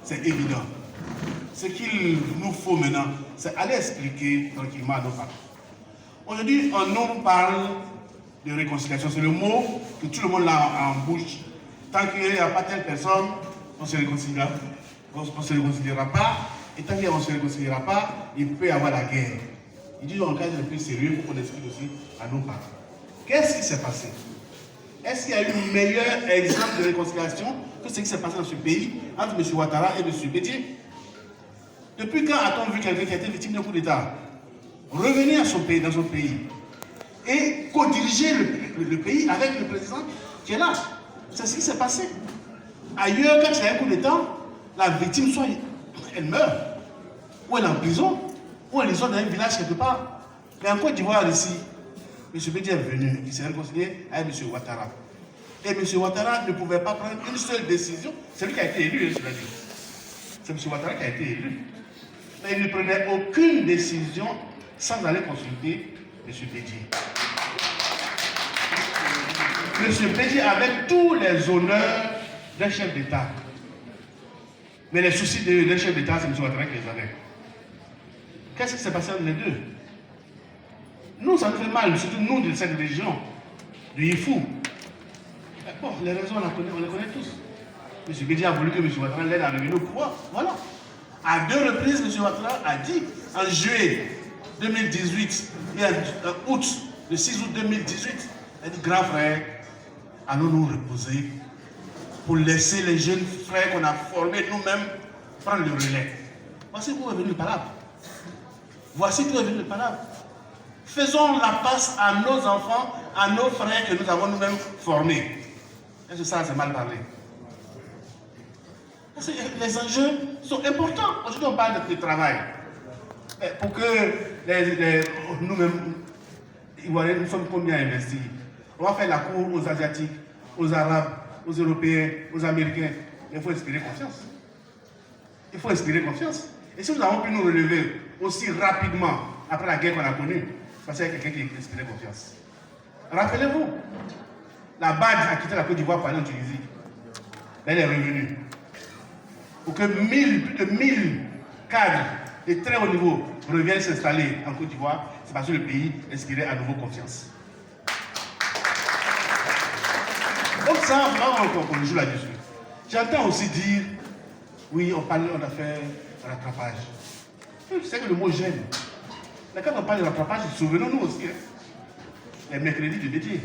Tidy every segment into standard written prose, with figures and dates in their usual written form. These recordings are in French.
c'est évident. Ce qu'il nous faut maintenant, c'est aller expliquer tranquillement à nos parents. Aujourd'hui, on nous parle de réconciliation. C'est le mot que tout le monde a en bouche. Tant qu'il n'y a pas telle personne, on ne se réconciliera pas. Et tant qu'on ne se réconciliera pas, il peut y avoir la guerre. Il dit en cas de plus sérieux, il faut qu'on explique aussi à nos parents. Qu'est-ce qui s'est passé? Est-ce qu'il y a eu un meilleur exemple de réconciliation que ce qui s'est passé dans ce pays entre M. Ouattara et M. Bédié? Depuis quand a-t-on vu quelqu'un qui a été victime d'un coup d'État revenir à son pays, dans son pays et co-diriger le pays avec le président qui est là? C'est ce qui s'est passé. Ailleurs, quand il y a un coup d'État, la victime, soit elle meurt, ou elle est en prison, ou elle est dans un village quelque part. Mais en Côte d'Ivoire, ici, M. Bédié est venu, il s'est réconcilié avec M. Ouattara. Et M. Ouattara ne pouvait pas prendre une seule décision. C'est lui qui a été élu, je l'ai dit. C'est M. Ouattara qui a été élu. Mais il ne prenait aucune décision sans aller consulter M. Bédié. M. Bédié avait tous les honneurs d'un chef d'État. Mais les soucis d'un chef d'État, c'est M. Ouattara qui les avait. Qu'est-ce qui s'est passé entre les deux? Nous, ça nous fait mal, surtout nous de cette région, du Yifou. Bon, les raisons, on les connaît tous. M. Bédié a voulu que M. Ouattara l'aide à revenir au pouvoir. Voilà. À 2 reprises, M. Ouattara a dit, en juillet 2018 et en août, le 6 août 2018, il a dit, grand frère, allons nous reposer pour laisser les jeunes frères qu'on a formés nous-mêmes prendre le relais. Voici où est venu le palabre. Voici où est venu le palabre. Faisons la passe à nos enfants, à nos frères que nous avons nous-mêmes formés. Est-ce que ça, c'est mal parlé? Parce que les enjeux sont importants. Aujourd'hui, on parle de travail. Pour que nous-mêmes, Ivoiriens, nous sommes combien investis? On va faire la cour aux Asiatiques, aux Arabes, aux Européens, aux Américains. Il faut inspirer confiance. Il faut inspirer confiance. Et si nous avons pu nous relever aussi rapidement après la guerre qu'on a connue, c'est parce qu'il y a quelqu'un qui inspirait confiance. Rappelez-vous, la BAD a quitté la Côte d'Ivoire pour aller en Tunisie. Elle est revenue. Pour que plus de 1000 cadres de très haut niveau reviennent s'installer en Côte d'Ivoire, c'est parce que le pays inspirait à nouveau confiance. Donc ça, on joue là-dessus. J'entends aussi dire, oui, on a fait rattrapage. Je sais que le mot gêne. Mais quand on parle de rattrapage, souvenons-nous aussi, les mercredis de Bédié.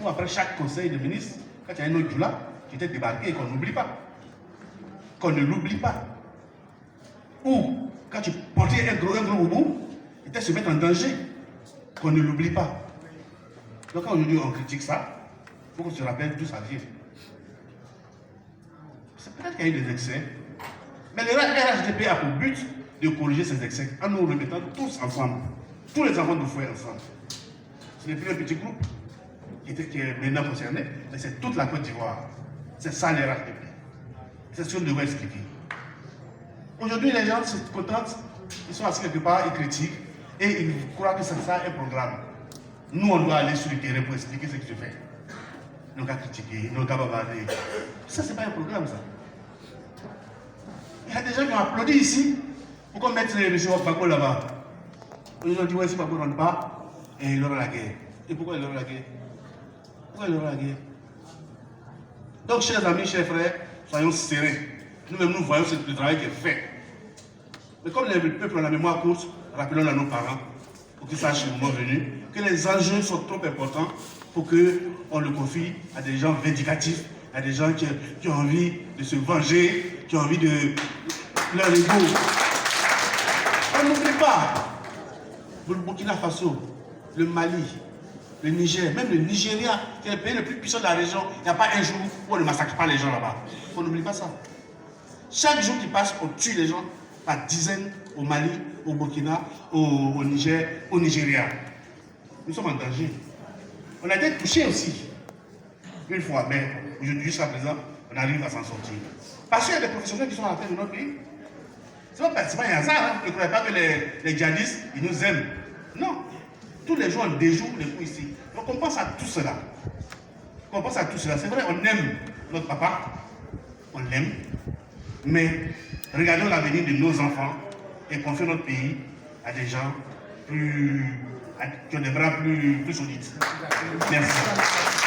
Ou après chaque conseil de ministre, quand il y a un autre Djoula qui était débarqué et qu'on n'oublie pas. Qu'on ne l'oublie pas. Ou quand tu portais un gros boubou, il était se mettre en danger. Qu'on ne l'oublie pas. Donc quand aujourd'hui on critique ça, il faut qu'on se rappelle d'où ça vient. C'est peut-être qu'il y a eu des excès, mais le RHDP a pour but de corriger ces excès en nous remettant tous ensemble, tous les enfants de foyer ensemble. Ce n'est plus un petit groupe qui est maintenant concerné, mais c'est toute la Côte d'Ivoire. C'est ça le RHDP. C'est ce qu'on devrait expliquer. Aujourd'hui, les gens se contentent, ils sont assis quelque part, ils critiquent et ils croient que c'est ça un programme. Nous, on doit aller sur le terrain pour expliquer ce que je fais. Nous, on va critiquer, nous, on va bavarder. Ça, c'est pas un programme, ça. Il y a des gens qui ont applaudi ici pour qu'on mette M. Gbagbo là-bas. Ils ont dit, ouais, si Gbagbo ne rentre pas, et il aura la guerre. Et pourquoi il aura la guerre? Pourquoi il aura la guerre? Donc, chers amis, chers frères, soyons sereins. Nous-mêmes, nous voyons le travail qui est fait. Mais comme le peuple a la mémoire courte, rappelons à nos parents, pour qu'ils sachent le moment venu, que les enjeux sont trop importants pour qu'on le confie à des gens vindicatifs, à des gens qui ont envie de se venger, qui ont envie de leur ego. On n'oublie pas le Burkina Faso, le Mali, le Niger, même le Nigeria, qui est le pays le plus puissant de la région. Il n'y a pas un jour où on ne massacre pas les gens là-bas. On n'oublie pas ça. Chaque jour qui passe, on tue les gens par dizaines au Mali, au Burkina, au Niger, au Nigeria. Nous sommes en danger. On a été touchés aussi. Une fois, mais aujourd'hui, jusqu'à présent, on arrive à s'en sortir. Parce qu'il y a des professionnels qui sont à la tête de notre pays. Ce n'est pas un hasard. Hein. Ne croyez pas que les djihadistes, ils nous aiment. Non. Tous les jours, on déjoue les coups ici. Donc on pense à tout cela. On pense à tout cela. C'est vrai, on aime notre papa. On l'aime. Mais regardons l'avenir de nos enfants et confions notre pays à des gens qui ont des bras plus solides. Merci.